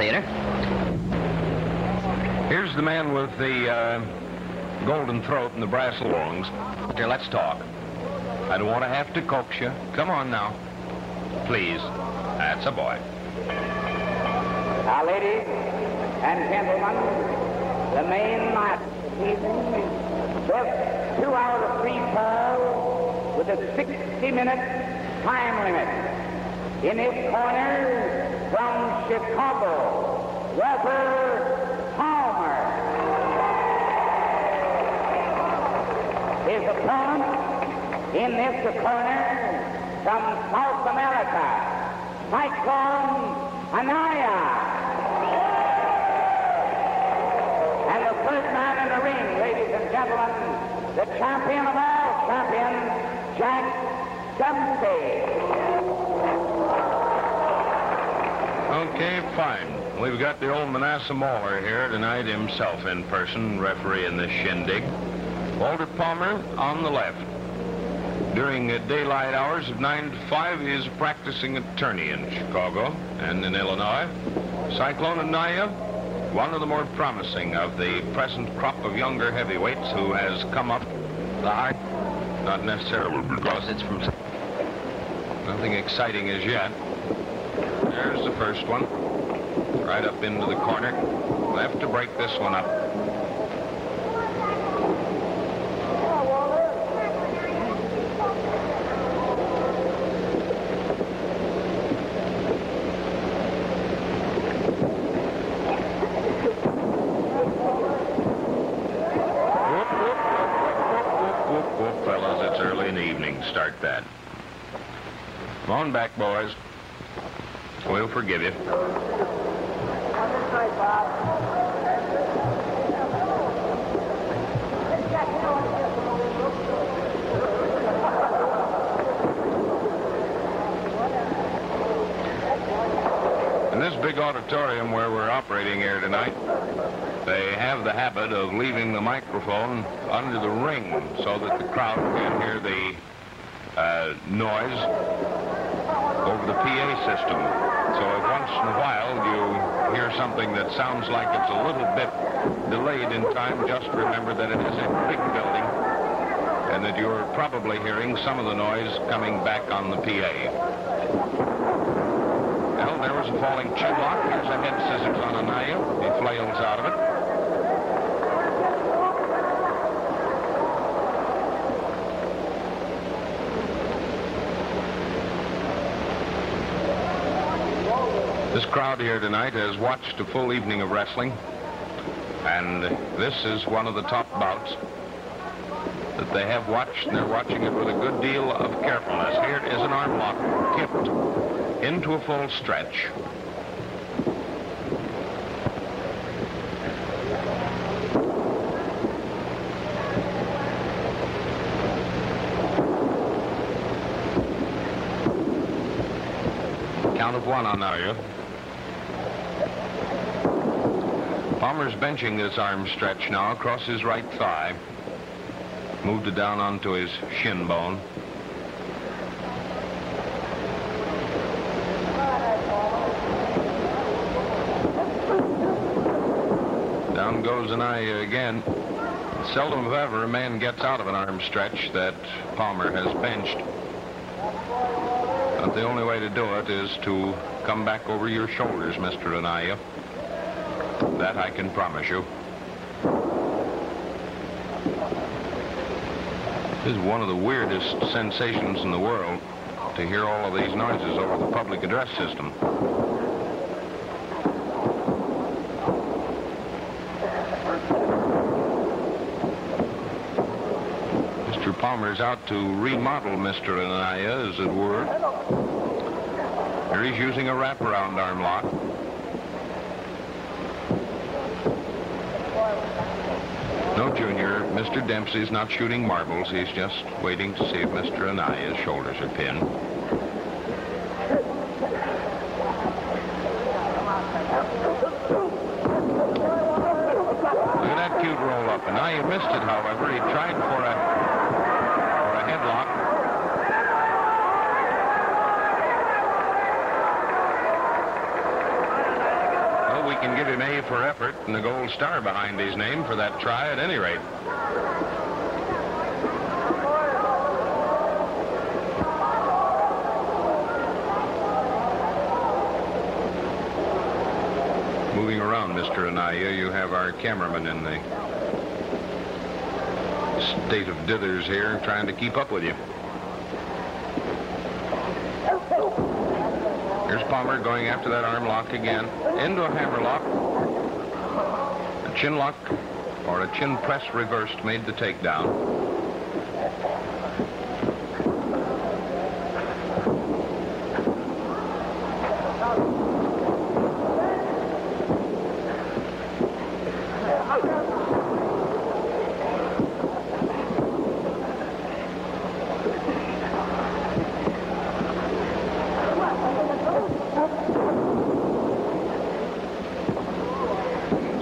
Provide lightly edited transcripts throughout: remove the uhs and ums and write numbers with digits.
theater. Here's the man with the golden throat and the brass lungs. Here, let's talk. I don't want to have to coax you. Come on now. Please. That's a boy. Now, ladies and gentlemen, the main match this evening, this 2 out of 3 fall with a 60-minute time limit. In his corner, from Chicago, Walter Palmer. His opponent in this corner, from South America, Cyclone Anaya. And the first man in the ring, ladies and gentlemen, the champion of all champions, Jack Upstate. Okay, fine. We've got the old Manasseh Mauler here tonight himself in person, refereeing this shindig. Walter Palmer on the left. During daylight hours of 9 to 5, he is a practicing attorney in Chicago and in Illinois. Cyclone Anaya, one of the more promising of the present crop of younger heavyweights who has come up the high. Not necessarily because it's from nothing exciting as yet. There's the first one. Right up into the corner. Left to break this one up. Fellas, it's early in the evening. Start that. Come on back, boys. We'll forgive you. In this big auditorium where we're operating here tonight, they have the habit of leaving the microphone under the ring so that the crowd can hear the noise over the PA system. So if once in a while you hear something that sounds like it's a little bit delayed in time, just remember that it is a big building and that you're probably hearing some of the noise coming back on the PA. Well, there was a falling chinlock. Here's a head scissors on Anaya. He flails out of it. This crowd here tonight has watched a full evening of wrestling, and this is one of the top bouts that they have watched, and they're watching it with a good deal of carefulness. Here it is an arm lock kicked into a full stretch. Count of 1 on Anaya. Palmer's benching this arm stretch now across his right thigh. Moved it down onto his shin bone. Down goes Anaya again. Seldom if ever a man gets out of an arm stretch that Palmer has benched. But the only way to do it is to come back over your shoulders, Mr. Anaya. That I can promise you. This is one of the weirdest sensations in the world, to hear all of these noises over the public address system. Mr. Palmer's out to remodel Mr. Anaya, as it were. Here he's using a wraparound arm lock. No, Junior, Mr. Dempsey's not shooting marbles. He's just waiting to see if Mr. Anaya's shoulders are pinned. Look at that cute roll-up. Anaya missed it, however. He tried for a headlock. Well, can give him A for effort and a gold star behind his name for that try at any rate. Moving around, Mr. Anaya, you have our cameraman in the state of dithers here, trying to keep up with you. Here's Palmer going after that arm lock again. Into a hammer lock. A chin lock or a chin press reversed made the takedown.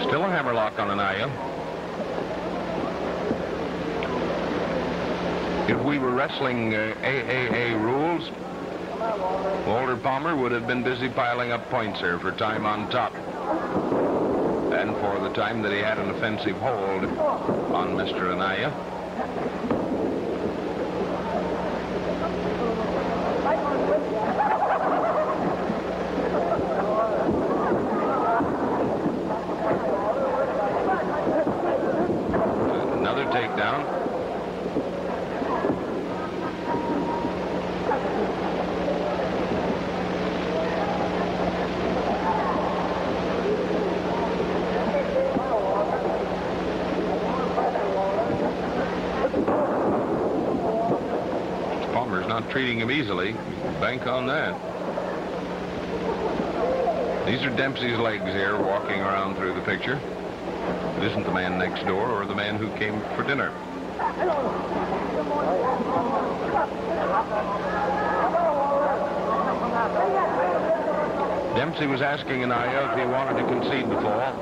Still a hammerlock on Anaya. If we were wrestling AAA rules, Walter Palmer would have been busy piling up points here for time on top. And for the time that he had an offensive hold on Mr. Anaya. Another takedown. Palmer's not treating him easily. Bank on that. These are Dempsey's legs here, walking around through the picture. It isn't the man next door or the man who came for dinner. Dempsey was asking Anaya if he wanted to concede the fall.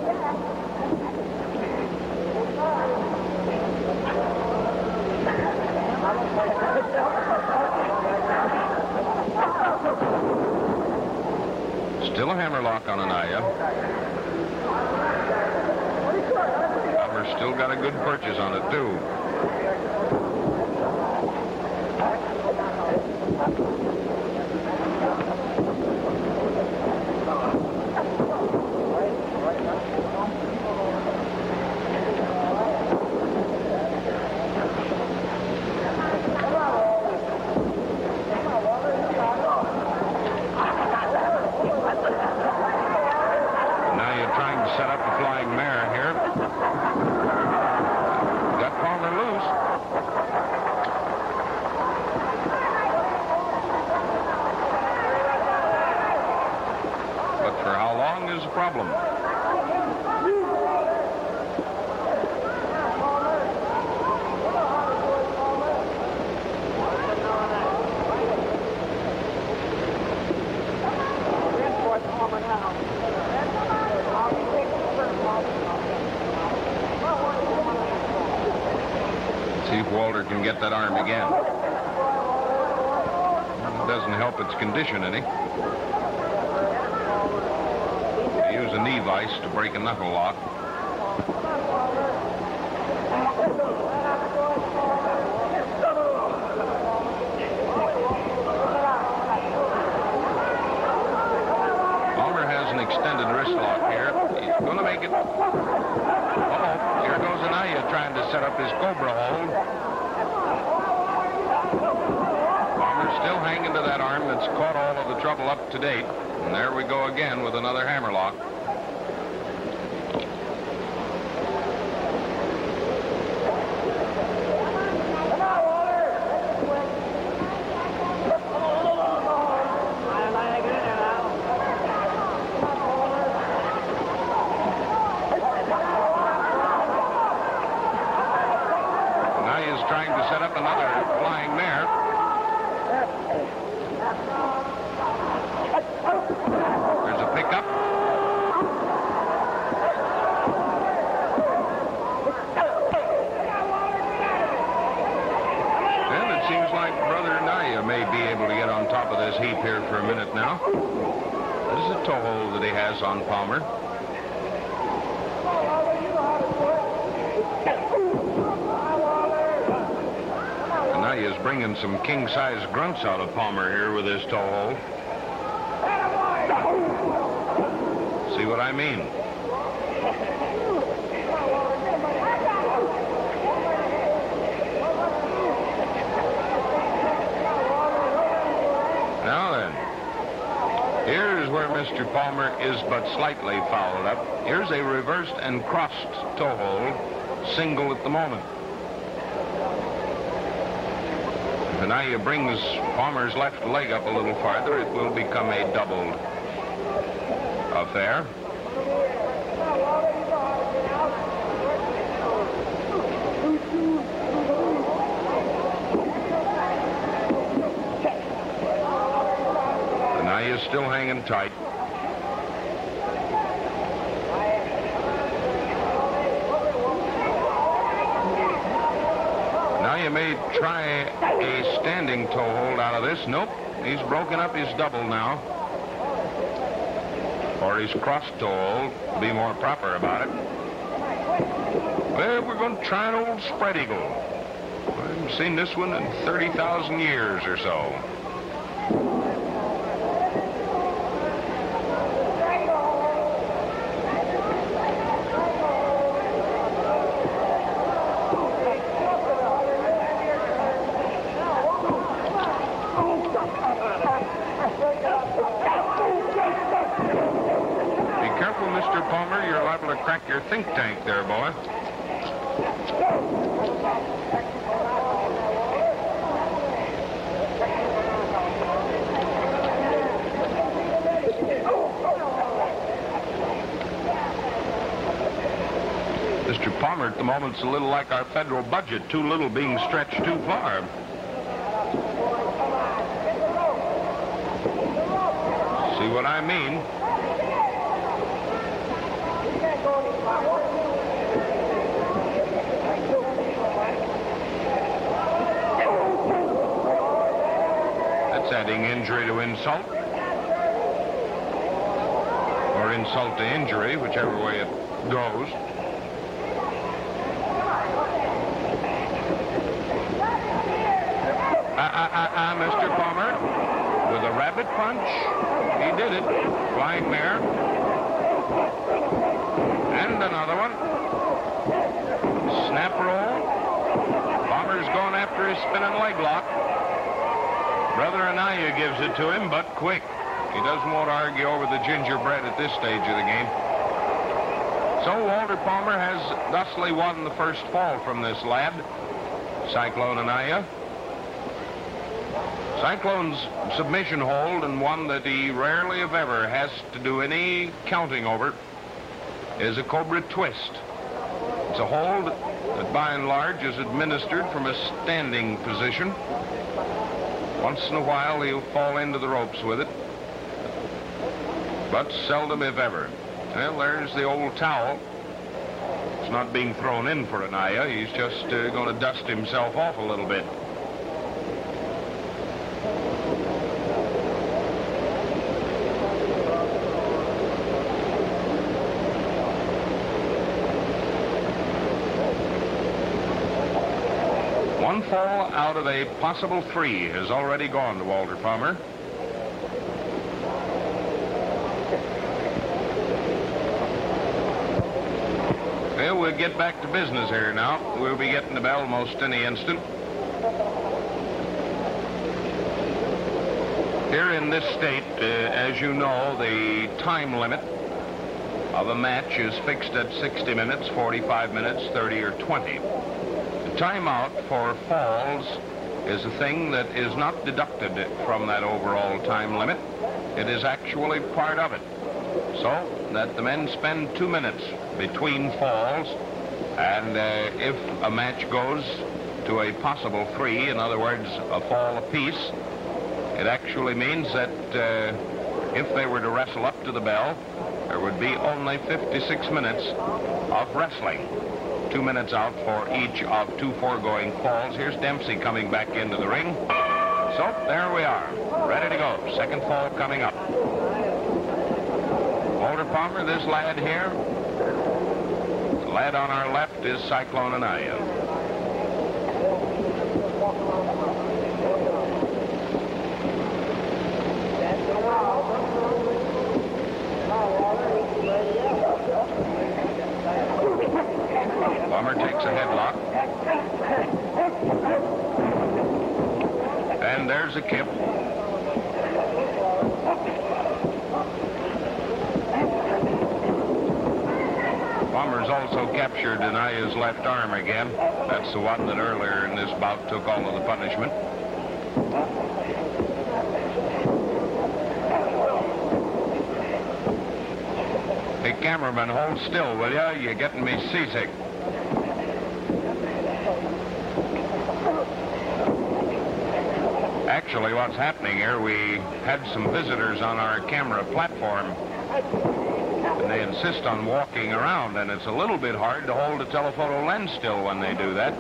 Still a hammerlock on Anaya. Palmer's still got a good purchase on it, too. Set up the flying mare here. Got Palmer loose. But for how long is the problem? See if Walter can get that arm again. It doesn't help its condition any. They use a knee vise to break a knuckle lock. Palmer has an extended wrist lock here. He's going to make it. Uh-oh, here goes Anaya trying to set up his cobra hold. Palmer's still hanging to that arm that's caught all of the trouble up to date. And there we go again with another hammerlock. Trying to set up another flying mare. There's a pickup. And it seems like Brother Anaya may be able to get on top of this heap here for a minute now. This is a toe hold that he has on Palmer. Anaya is bringing some king-size grunts out of Palmer here with his toe hold. See what I mean? Now then, here's where Mr. Palmer is but slightly fouled up. Here's a reversed and crossed toe hold, single at the moment. If Anaya brings Palmer's left leg up a little farther, it will become a doubled affair. Anaya is still hanging tight. Now you may try a standing toe hold out of this. Nope, he's broken up his double now. Or his cross toe hold, be more proper about it. Well, we're going to try an old spread eagle. I haven't seen this one in 30,000 years or so. Mr. Palmer, you're liable to crack your think tank there, boy. Mr. Palmer at the moment's a little like our federal budget, too little being stretched too far. See what I mean? That's adding injury to insult. Or insult to injury, whichever way it goes. Mr. Palmer, with a rabbit punch, he did it. Flying mare. And another one. Snap roll. Palmer's going after his spinning leg lock. Brother Anaya gives it to him, but quick. He doesn't want to argue over the gingerbread at this stage of the game. So Walter Palmer has thusly won the first fall from this lad, Cyclone Anaya. Cyclone's submission hold, and one that he rarely if ever has to do any counting over, is a cobra twist. It's a hold that by and large is administered from a standing position. Once in a while he'll fall into the ropes with it, but seldom if ever. Well, there's the old towel. It's not being thrown in for Anaya. He's just going to dust himself off a little bit. One fall out of a possible 3 has already gone to Walter Palmer. Well, we'll get back to business here now. We'll be getting the bell most any instant. Here in this state, as you know, the time limit of a match is fixed at 60 minutes, 45 minutes, 30, or 20. The timeout for falls is a thing that is not deducted from that overall time limit. It is actually part of it. So that the men spend 2 minutes between falls, and if a match goes to a possible 3, in other words, a fall apiece, it actually means that if they were to wrestle up to the bell, there would be only 56 minutes of wrestling. 2 minutes out for each of 2 foregoing falls. Here's Dempsey coming back into the ring. So there we are, ready to go. Second fall coming up. Walter Palmer, this lad here. The lad on our left is Cyclone Anaya. Palmer takes a headlock. And there's a kip. Palmer's also captured Anaya's left arm again. That's the one that earlier in this bout took all of the punishment. Hey, cameraman, hold still, will ya? You're getting me seasick. Actually, what's happening here, we had some visitors on our camera platform, and they insist on walking around, and it's a little bit hard to hold a telephoto lens still when they do that.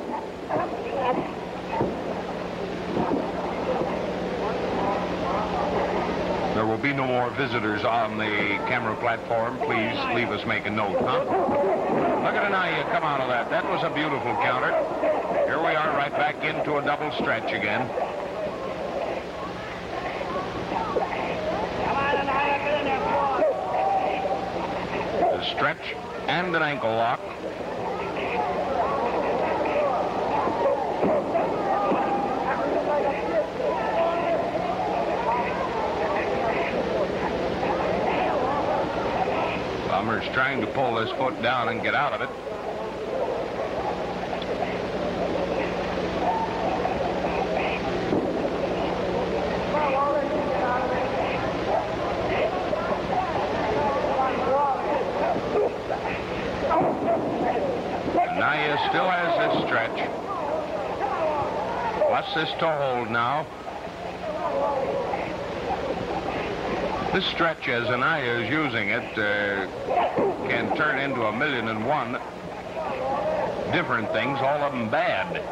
There will be no more visitors on the camera platform. Please leave us make a note, huh? Look at Anaya come out of that. That was a beautiful counter. Here we are right back into a double stretch again. A stretch and an ankle lock. Palmer's trying to pull this foot down and get out of it. Anaya still has this stretch. Plus this toe hold now. This stretch, as Anaya is using it, can turn into 1,000,001 different things, all of them bad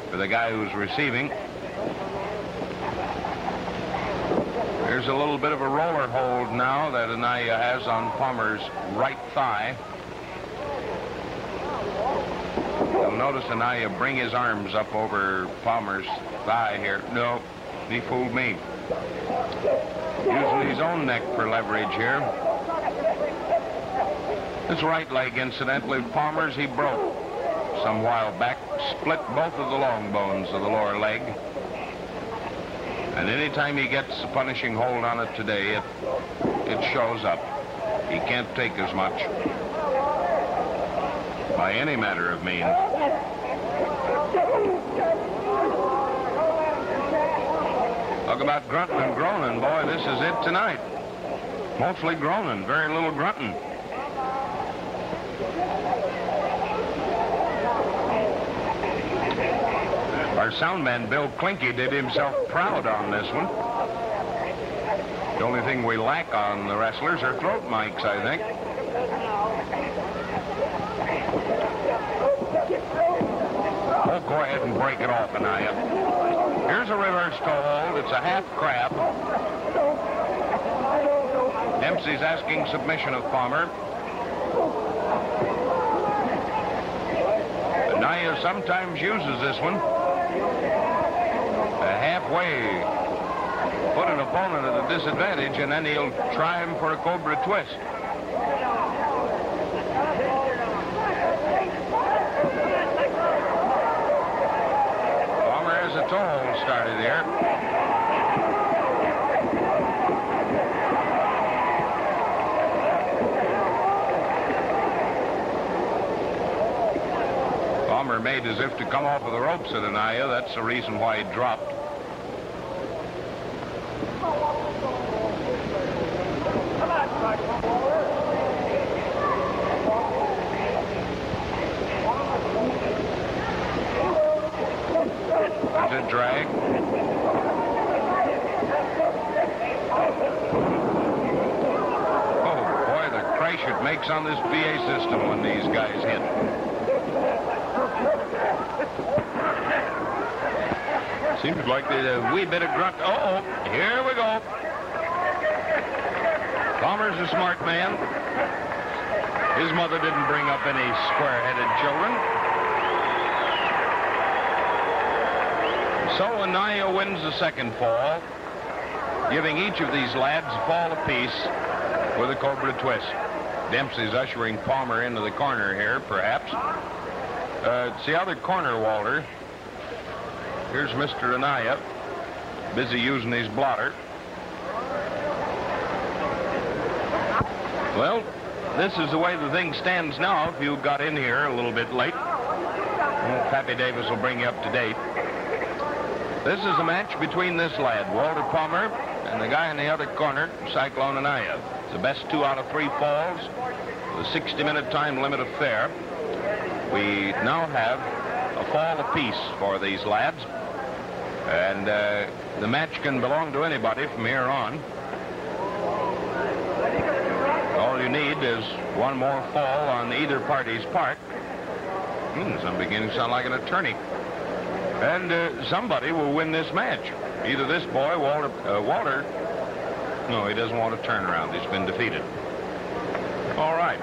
for the guy who's receiving. There's a little bit of a roller hold now that Anaya has on Palmer's right thigh. You'll notice Anaya bring his arms up over Palmer's thigh here. No, he fooled me. Using his own neck for leverage here. This right leg, incidentally, Palmer's, he broke some while back, split both of the long bones of the lower leg. And anytime he gets a punishing hold on it today, it shows up. He can't take as much by any matter of means. Talk about grunting and groaning, boy, this is it tonight. Mostly groaning, very little grunting. Our sound man, Bill Klinke, did himself proud on this one. The only thing we lack on the wrestlers are throat mics, I think. Oh, go ahead and break it off, Anaya. Here's a reverse toe hold. It's a half crab. Dempsey's asking submission of Palmer. Anaya sometimes uses this one to halfway put an opponent at a disadvantage, and then he'll try him for a cobra twist. Palmer has a toe hold started here. Palmer made as if to come off of the ropes at Anaya. That's the reason why he dropped. That's a drag. Oh, boy, the crash it makes on this PA system when these guys hit. Seems like there's a wee bit of grunt. Uh-oh, here we go. Palmer's a smart man. His mother didn't bring up any square-headed children. So Anaya wins the second fall, giving each of these lads a fall apiece with a Cobra twist. Dempsey's ushering Palmer into the corner here, perhaps. It's the other corner, Walter. Here's Mr. Anaya, busy using his blotter. Well, this is the way the thing stands now if you got in here a little bit late. Well, Pappy Davis will bring you up to date. This is a match between this lad, Walter Palmer, and the guy in the other corner, Cyclone Anaya. It's the best 2 out of 3 falls, with a 60-minute time limit of fair. We now have a fall apiece for these lads, and the match can belong to anybody from here on. All you need is one more fall on either party's part. I'm beginning to sound like an attorney. And somebody will win this match. Either this boy, Walter, no, he doesn't want to turn around. He's been defeated. All right.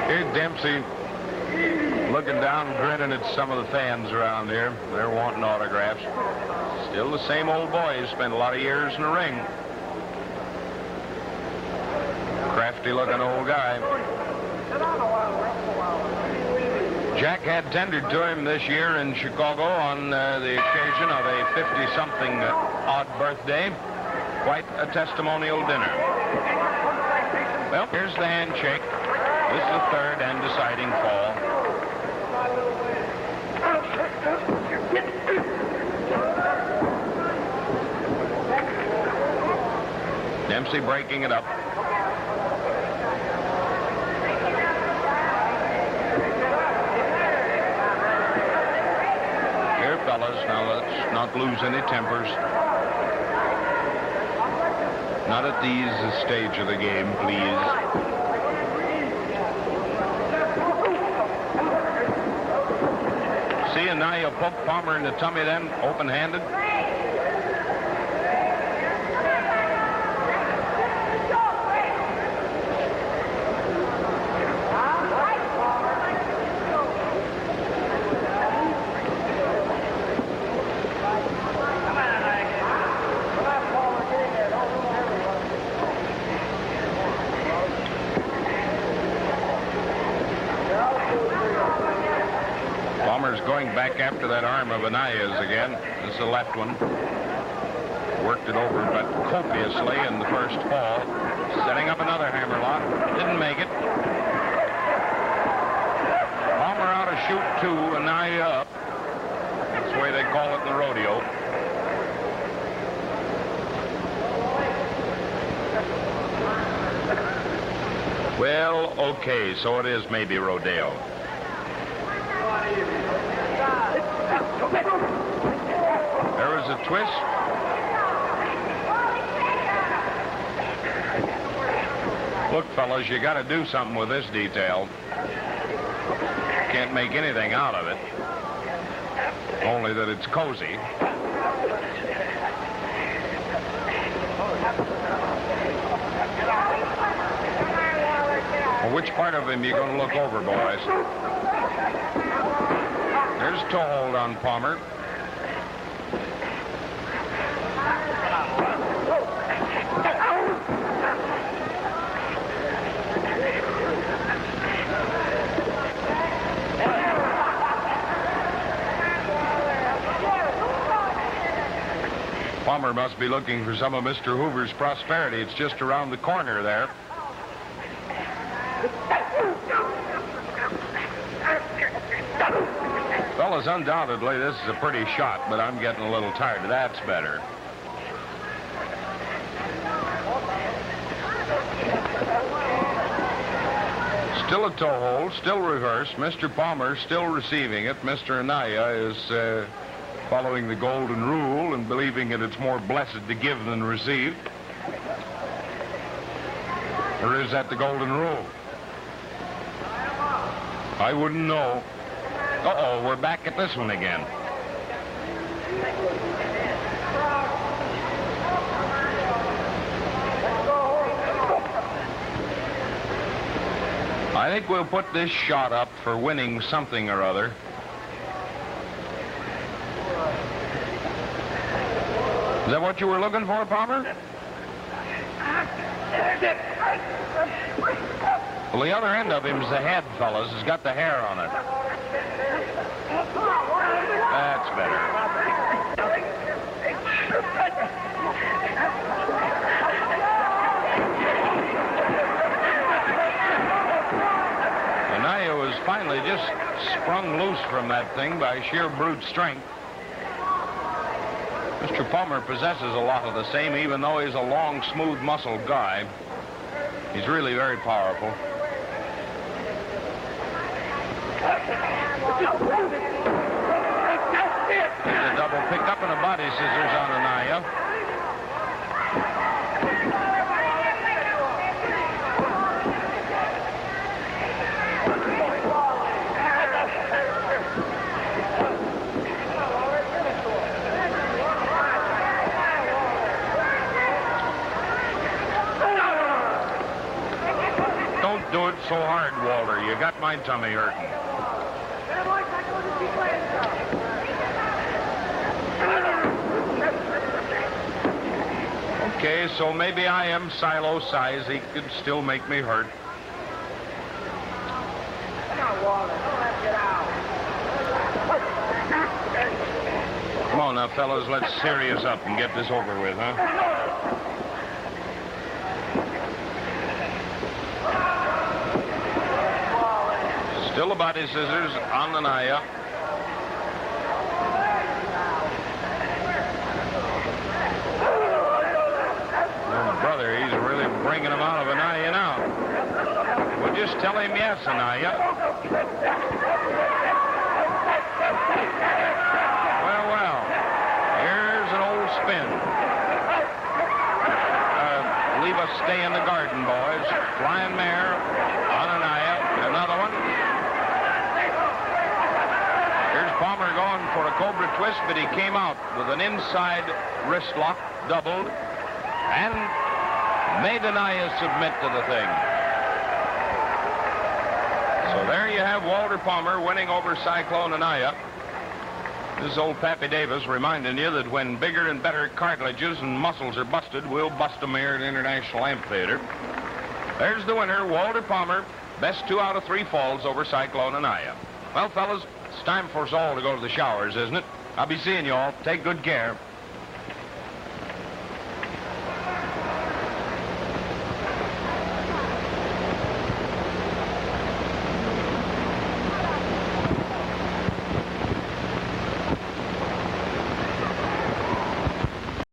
Here's Dempsey looking down, grinning at some of the fans around here. They're wanting autographs. Still the same old boy who spent a lot of years in the ring. Crafty-looking old guy. Jack had tendered to him this year in Chicago on the occasion of a 50-something odd birthday. Quite a testimonial dinner. Well, here's the handshake. This is the third and deciding fall. Dempsey breaking it up. Here, fellas, now let's not lose any tempers. Not at this stage of the game, please. See, and now you poke Palmer in the tummy then, open-handed. Palmer's going back after that arm of Anaya's again. This is the left one. Worked it over, but copiously in the first fall. Setting up another hammerlock. Didn't make it. Palmer out of shoot 2, Anaya up. That's the way they call it in the rodeo. Well, okay, so it is maybe rodeo. There was a twist. Look, fellas, you got to do something with this detail. Can't make anything out of it. Only that it's cozy. Well, which part of him are you going to look over, boys? There's a toe hold on Palmer. Palmer must be looking for some of Mr. Hoover's prosperity. It's just around the corner there. Fellas, undoubtedly, this is a pretty shot, but I'm getting a little tired. That's better. Still a toe hold, still reverse. Mr. Palmer still receiving it. Mr. Anaya is following the golden rule and believing that it's more blessed to give than receive. Or is that the golden rule? I wouldn't know. Uh-oh, we're back at this one again. I think we'll put this shot up for winning something or other. Is that what you were looking for, Palmer? Well, the other end of him's the head, fellas. It's got the hair on it. That's better. Anaya was finally just sprung loose from that thing by sheer brute strength. Mr. Palmer possesses a lot of the same, even though he's a long, smooth, muscled guy. He's really very powerful. There's a double pickup and a body scissors on Anaya. Don't do it so hard, Walter. You got my tummy hurting. Okay, so maybe I am silo size. He could still make me hurt. Come on now, fellas, let's serious up and get this over with, huh? Still a body scissors on Anaya. Oh, brother, he's really bringing him out of Anaya now. Well, just tell him yes, Anaya. Well, here's an old spin. Leave us stay in the garden, boys. Flying mare on Anaya. Another one. Here's Palmer going for a cobra twist, but he came out with an inside wrist lock, doubled, and made Anaya submit to the thing. So there you have Walter Palmer winning over Cyclone Anaya. This is old Pappy Davis reminding you that when bigger and better cartilages and muscles are busted, we'll bust them here at International Amphitheater. There's the winner, Walter Palmer. Best 2 out of 3 falls over Cyclone Anaya. Well, fellas, it's time for us all to go to the showers, isn't it? I'll be seeing you all. Take good care.